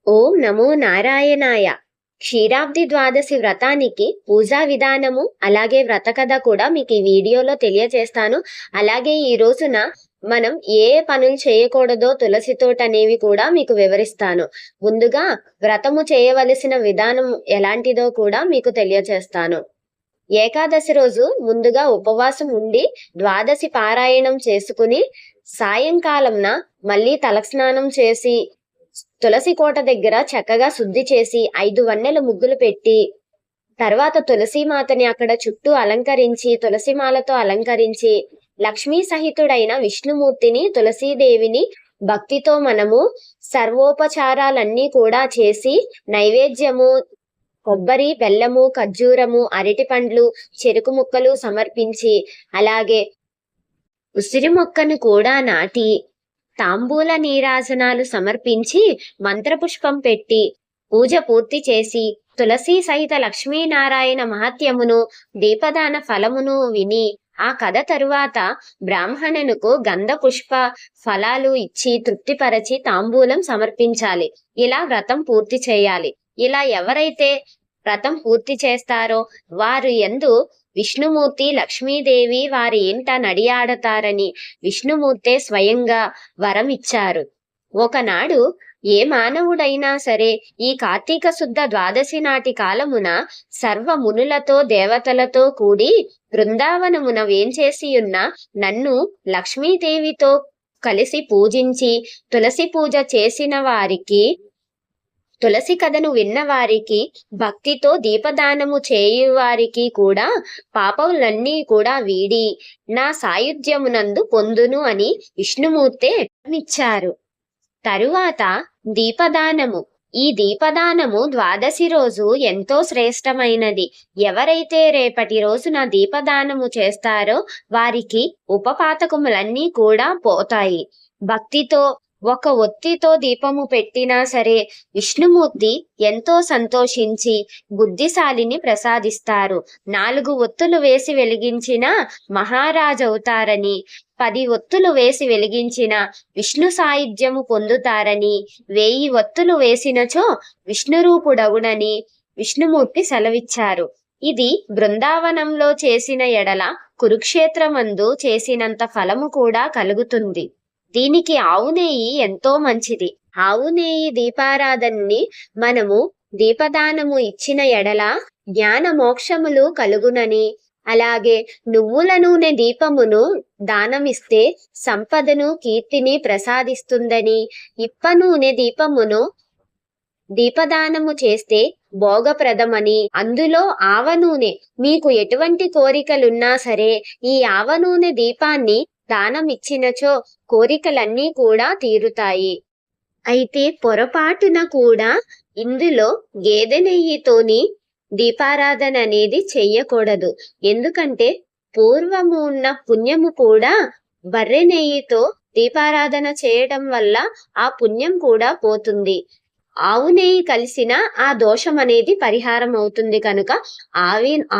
ఓం నమో నారాయణాయ. క్షీరాబ్ది ద్వాదశి వ్రతానికి పూజా విధానము అలాగే వ్రత కథ కూడా మీకు ఈ వీడియోలో తెలియజేస్తాను. అలాగే ఈ రోజున మనం ఏ పనులు చేయకూడదో తులసితోటనేవి కూడా మీకు వివరిస్తాను. ముందుగా వ్రతము చేయవలసిన విధానం ఎలాంటిదో కూడా మీకు తెలియజేస్తాను. ఏకాదశి రోజు ముందుగా ఉపవాసం ఉండి ద్వాదశి పారాయణం చేసుకుని సాయంకాలంన మళ్ళీ తలస్నానం చేసి తులసి కోట దగ్గర చక్కగా శుద్ధి చేసి 5 వన్నెల ముగ్గులు పెట్టి తర్వాత తులసీమాతని అక్కడ చుట్టూ అలంకరించి తులసిమాలతో అలంకరించి లక్ష్మీ సహితుడైన విష్ణుమూర్తిని తులసీదేవిని భక్తితో మనము సర్వోపచారాలన్నీ కూడా చేసి నైవేద్యము కొబ్బరి, బెల్లము, ఖర్జూరము, అరటి పండ్లు, చెరుకు ముక్కలు సమర్పించి అలాగే ఉసిరి మొక్కను కూడా నాటి తాంబూల నీరాజనాలు సమర్పించి మంత్రపుష్పం పెట్టి పూజ పూర్తి చేసి తులసి సహిత లక్ష్మీనారాయణ మహత్యమును దీపదాన ఫలమును విని ఆ కథ తరువాత బ్రాహ్మణునకు గంధ పుష్ప ఫలాలు ఇచ్చి తృప్తిపరచి తాంబూలం సమర్పించాలి. ఇలా వ్రతం పూర్తి చేయాలి. ఇలా ఎవరైతే వ్రతం పూర్తి చేస్తారో వారు యందు విష్ణుమూర్తి లక్ష్మీదేవి వారి ఇంట నడియాడతారని విష్ణుమూర్తే స్వయంగా వరం ఇచ్చారు. ఒకనాడు ఏ మానవుడైనా సరే ఈ కార్తీక శుద్ధ ద్వాదశి నాటి కాలమున సర్వ మునులతో దేవతలతో కూడి బృందావనమున వేంచేసియున్న నన్ను లక్ష్మీదేవితో కలిసి పూజించి తులసి పూజ చేసిన వారికి తులసి కథను విన్నవారికి భక్తితో దీపదానము చేయువారికి కూడా పాపములన్నీ కూడా వీడి నా సాయుధ్యమునందు పొందును అని విష్ణుమూర్తే ఇచ్చారు. తరువాత దీపదానము. ఈ దీపదానము ద్వాదశి రోజు ఎంతో శ్రేష్టమైనది. ఎవరైతే రేపటి రోజున దీపదానము చేస్తారో వారికి ఉపపాతకములన్నీ కూడా పోతాయి. భక్తితో ఒక ఒత్తితో దీపము పెట్టినా సరే విష్ణుమూర్తి ఎంతో సంతోషించి బుద్ధిశాలిని ప్రసాదిస్తారు. 4 ఒత్తులు వేసి వెలిగించిన మహారాజవుతారని 10 ఒత్తులు వేసి వెలిగించిన విష్ణు సాయుధ్యము పొందుతారని 1000 ఒత్తులు వేసినచో విష్ణురూపుడగునని విష్ణుమూర్తి సెలవిచ్చారు. ఇది బృందావనంలో చేసిన ఎడల కురుక్షేత్రమందు చేసినంత ఫలము కూడా కలుగుతుంది. దీనికి ఆవు నెయ్యి ఎంతో మంచిది. ఆవు నెయ్యి దీపారాధనని మనము దీపదానము ఇచ్చిన ఎడల జ్ఞాన మోక్షములు కలుగునని అలాగే నువ్వుల నూనె దీపమును దానమిస్తే సంపదను కీర్తిని ప్రసాదిస్తుందని ఇప్ప నూనె దీపమును దీపదానము చేస్తే భోగప్రదమని అందులో ఆవ నూనె మీకు ఎటువంటి కోరికలున్నా సరే ఈ ఆవ నూనె దీపాన్ని దానం ఇచ్చినచో కోరికలన్నీ కూడా తీరుతాయి. అయితే పొరపాటున కూడా ఇందులో గేదె నెయ్యితోని దీపారాధన అనేది చెయ్యకూడదు. ఎందుకంటే పూర్వము ఉన్న పుణ్యము కూడా బర్రె నెయ్యితో దీపారాధన చేయడం వల్ల ఆ పుణ్యం కూడా పోతుంది. ఆవు నెయ్యి కలిసిన ఆ దోషం అనేది పరిహారం అవుతుంది కనుక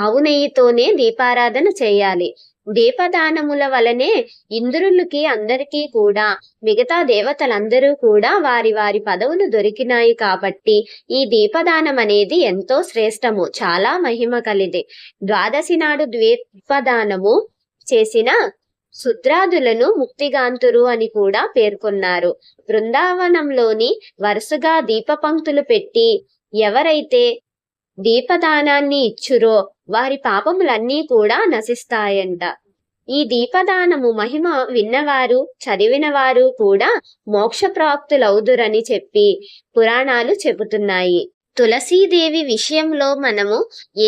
ఆవు నెయ్యితోనే దీపారాధన చేయాలి. దీపదానముల వలనే ఇంద్రులకి అందరికీ కూడా మిగతా దేవతలందరూ కూడా వారి వారి పదవులు దొరికినాయి కాబట్టి ఈ దీపదానం అనేది ఎంతో శ్రేష్టము, చాలా మహిమ కలిది. ద్వాదశి నాడు దీపదానము చేసిన శుద్రాదులను ముక్తిగాంతురు అని కూడా పేర్కొన్నారు. బృందావనంలోని వరుసగా దీపపంక్తులు పెట్టి ఎవరైతే దీపదానాన్ని ఇచ్చురో వారి పాపములన్నీ కూడా నశిస్తాయంట. ఈ దీపదానము మహిమ విన్నవారు చదివినవారు కూడా మోక్షప్రాప్తులవుదురని చెప్పి పురాణాలు చెబుతున్నాయి. తులసీదేవి విషయంలో మనము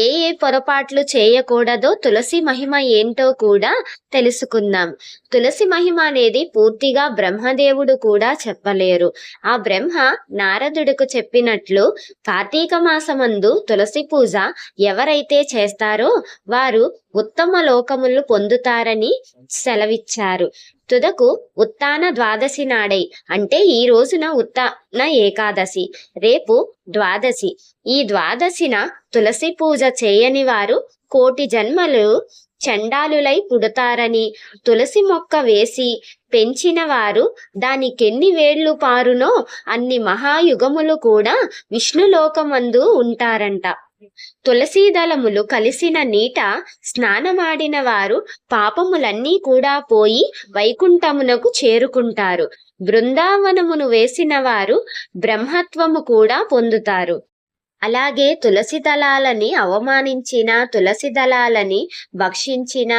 ఏ పొరపాట్లు చేయకూడదో తులసి మహిమ ఏంటో కూడా తెలుసుకుందాం. తులసి మహిమ అనేది పూర్తిగా బ్రహ్మదేవుడు కూడా చెప్పలేరు. ఆ బ్రహ్మ నారదుడికి చెప్పినట్లు కార్తీక మాసమందు తులసి పూజ ఎవరైతే చేస్తారో వారు ఉత్తమ లోకములు పొందుతారని సెలవిచ్చారు. తుదకు ఉత్తాన ద్వాదశి నాడై అంటే ఈ రోజున ఉత్తాన ఏకాదశి, రేపు ద్వాదశి. ఈ ద్వాదశిన తులసి పూజ చేయని వారు 1,000,000 జన్మలు చండాలులై పుడతారని తులసి మొక్క వేసి పెంచిన వారు దానికెన్ని వేళ్లు పారునో అన్ని మహాయుగములు కూడా విష్ణులోకమందు ఉంటారంట. తులసీదళములు కలిసిన నీట స్నానమాడిన వారు పాపములన్నీ కూడా పోయి వైకుంఠమునకు చేరుకుంటారు. బృందావనమును వేసిన వారు బ్రహ్మత్వము కూడా పొందుతారు. అలాగే తులసి దళాలని అవమానించిన, తులసి దళాలని భక్షించిన,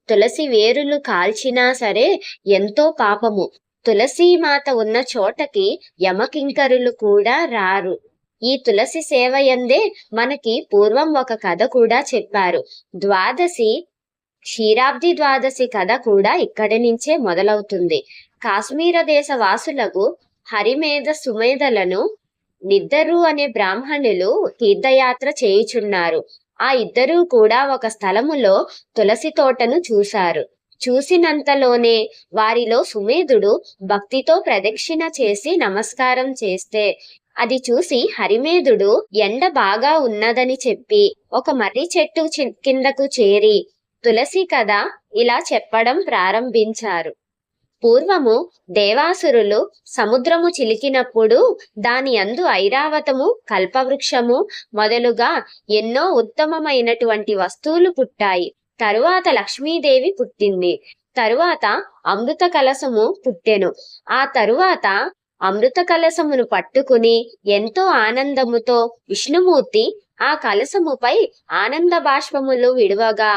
తులసి వేరులు కాల్చినా సరే ఎంతో పాపము. తులసీమాత ఉన్న చోటకి యమకింకరులు కూడా రారు. ఈ తులసి సేవయందే మనకి పూర్వం ఒక కథ కూడా చెప్పారు. క్షీరాబ్ది ద్వాదశి కథ కూడా ఇక్కడి నుంచే మొదలవుతుంది. కాశ్మీర దేశ వాసులకు హరిమేధ సుమేధలను నిద్దరు అనే బ్రాహ్మణులు తీర్థయాత్ర చేయుచున్నారు. ఆ ఇద్దరూ కూడా ఒక స్థలములో తులసి తోటను చూశారు. చూసినంతలోనే వారిలో సుమేధుడు భక్తితో ప్రదక్షిణ చేసి నమస్కారం చేస్తే అది చూసి హరిమేధుడు ఎండ బాగా ఉన్నదని చెప్పి ఒక మర్రి చెట్టు కిందకు చేరి తులసి కథ ఇలా చెప్పడం ప్రారంభించారు. పూర్వము దేవాసురులు సముద్రము చిలికినప్పుడు దాని యందు ఐరావతము, కల్పవృక్షము మొదలుగా ఎన్నో ఉత్తమమైనటువంటి వస్తువులు పుట్టాయి. తరువాత లక్ష్మీదేవి పుట్టింది. తరువాత అమృత కలశము పుట్టెను. ఆ తరువాత అమృత కలశమును పట్టుకుని ఎంతో ఆనందముతో విష్ణుమూర్తి ఆ కలశముపై ఆనంద బాష్పములు విడువగా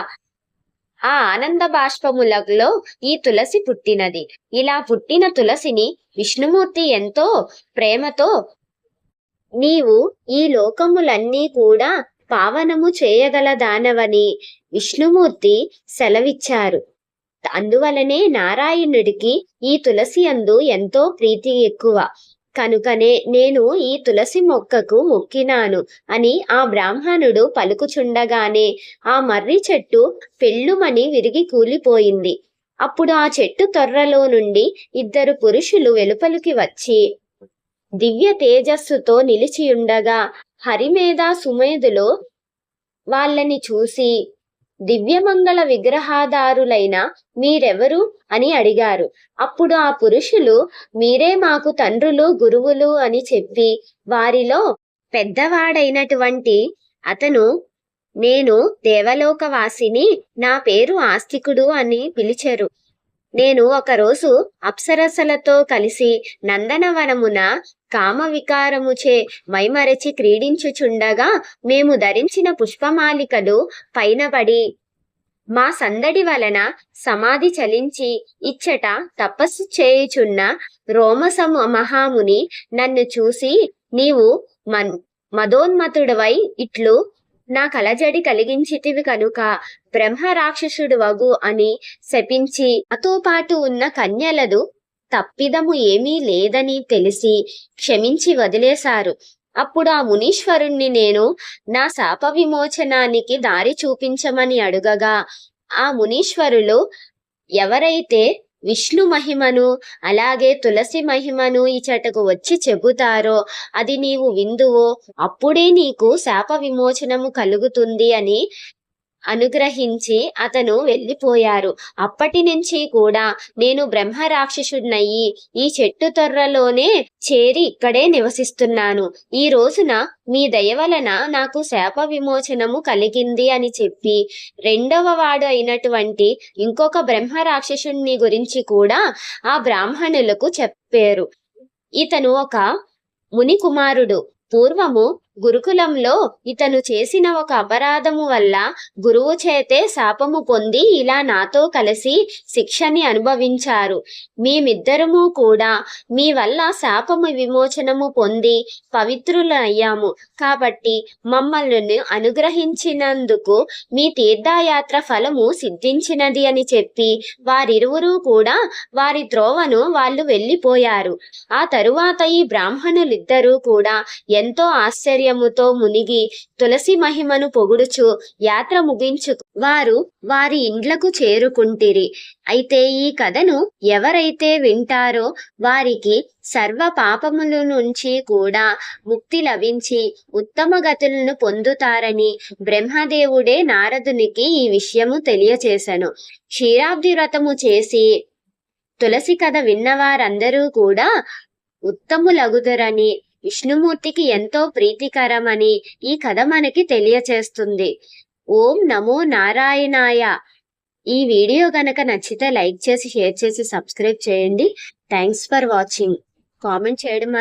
ఆ ఆనంద బాష్పములలో ఈ తులసి పుట్టినది. ఇలా పుట్టిన తులసిని విష్ణుమూర్తి ఎంతో ప్రేమతో నీవు ఈ లోకములన్నీ కూడా పావనము చేయగల దానవని విష్ణుమూర్తి సెలవిచ్చారు. అందువలనే నారాయణుడికి ఈ తులసి యందు ఎంతో ప్రీతి ఎక్కువ. కనుకనే నేను ఈ తులసి మొక్కకు మొక్కినాను అని ఆ బ్రాహ్మణుడు పలుకుచుండగానే ఆ మర్రి చెట్టు పెళ్ళుమని విరిగి కూలిపోయింది. అప్పుడు ఆ చెట్టు తొర్రలో నుండి ఇద్దరు పురుషులు వెలుపలికి వచ్చి దివ్య తేజస్సుతో నిలిచియుండగా హరిమేధ సుమేధులు వాళ్ళని చూసి దివ్యమంగళ విగ్రహాదారులైన మీరెవరు అని అడిగారు. అప్పుడు ఆ పురుషులు మీరే మాకు తండ్రులు, గురువులు అని చెప్పి వారిలో పెద్దవాడైనటువంటి అతను నేను దేవలోకవాసిని, నా పేరు ఆస్తికుడు అని పిలిచారు. నేను ఒకరోజు అప్సరసలతో కలిసి నందనవనమున కామ వికారముచే మైమరచి క్రీడించుచుండగా మేము ధరించిన పుష్పమాలికలు పైన పడి మా సందడి వలన సమాధి చలించి ఇచ్చట తపస్సు చేయుచున్న రోమస మహాముని నన్ను చూసి నీవు మదోన్మతుడవై ఇట్లు నా కలజడి కలిగించితివి కనుక బ్రహ్మ రాక్షసుడు వగు అని శపించి అతో పాటు ఉన్న కన్యలదు తప్పిదము ఏమీ లేదని తెలిసి క్షమించి వదిలేశారు. అప్పుడు ఆ మునీశ్వరుణ్ణి నేను నా శాప విమోచనానికి దారి చూపించమని అడుగగా ఆ మునీశ్వరులు ఎవరైతే విష్ణు మహిమను అలాగే తులసి మహిమను ఇచటకు వచ్చి చెబుతారో అది నీవు విందువో అప్పుడే నీకు శాప విమోచనము కలుగుతుంది అని అనుగ్రహించి అతను వెళ్ళిపోయారు. అప్పటి నుంచి కూడా నేను బ్రహ్మ రాక్షసుడినయ్యి ఈ చెట్టు తొర్రలోనే చేరి ఇక్కడే నివసిస్తున్నాను. ఈ రోజున మీ దయ వలన నాకు శాప విమోచనము కలిగింది అని చెప్పి రెండవ వాడు అయినటువంటి ఇంకొక బ్రహ్మ రాక్షసుని గురించి కూడా ఆ బ్రాహ్మణులకు చెప్పారు. ఇతను ఒక ముని కుమారుడు. పూర్వము గురుకులంలో ఇతను చేసిన ఒక అపరాధము వల్ల గురువు చేతే శాపము పొంది ఇలా నాతో కలిసి శిక్షని అనుభవించారు. మేమిద్దరము కూడా మీ వల్ల శాపము విమోచనము పొంది పవిత్రులయ్యాము. కాబట్టి మమ్మల్ని అనుగ్రహించినందుకు మీ తీర్థయాత్ర ఫలము సిద్ధించినది అని చెప్పి వారిరువురు కూడా వారి త్రోవను వాళ్ళు వెళ్ళిపోయారు. ఆ తరువాత ఈ బ్రాహ్మణులిద్దరూ కూడా ఎంతో ఆశ్చర్యముతో మునిగి తులసి మహిమను పొగుడుచు యాత్ర ముగించు వారు వారి ఇండ్లకు చేరుకుంటిరి. అయితే ఈ కథను ఎవరైతే వింటారో వారికి సర్వ పాపముల నుంచి కూడా ముక్తి లభించి ఉత్తమ గతులను పొందుతారని బ్రహ్మదేవుడే నారదునికి ఈ విషయము తెలియచేసెను. క్షీరాబ్ది వ్రతము చేసి తులసి కథ విన్నవారందరూ కూడా ఉత్తములగుదరని, విష్ణుమూర్తికి ఎంతో ప్రీతికరమని ఈ కథ మనకి తెలియచేస్తుంది. ఓం నమో నారాయణాయ. ఈ వీడియో గనక నచ్చితే లైక్ చేసి, షేర్ చేసి, సబ్స్క్రైబ్ చేయండి. Thanks for watching. కామెంట్ చేయడం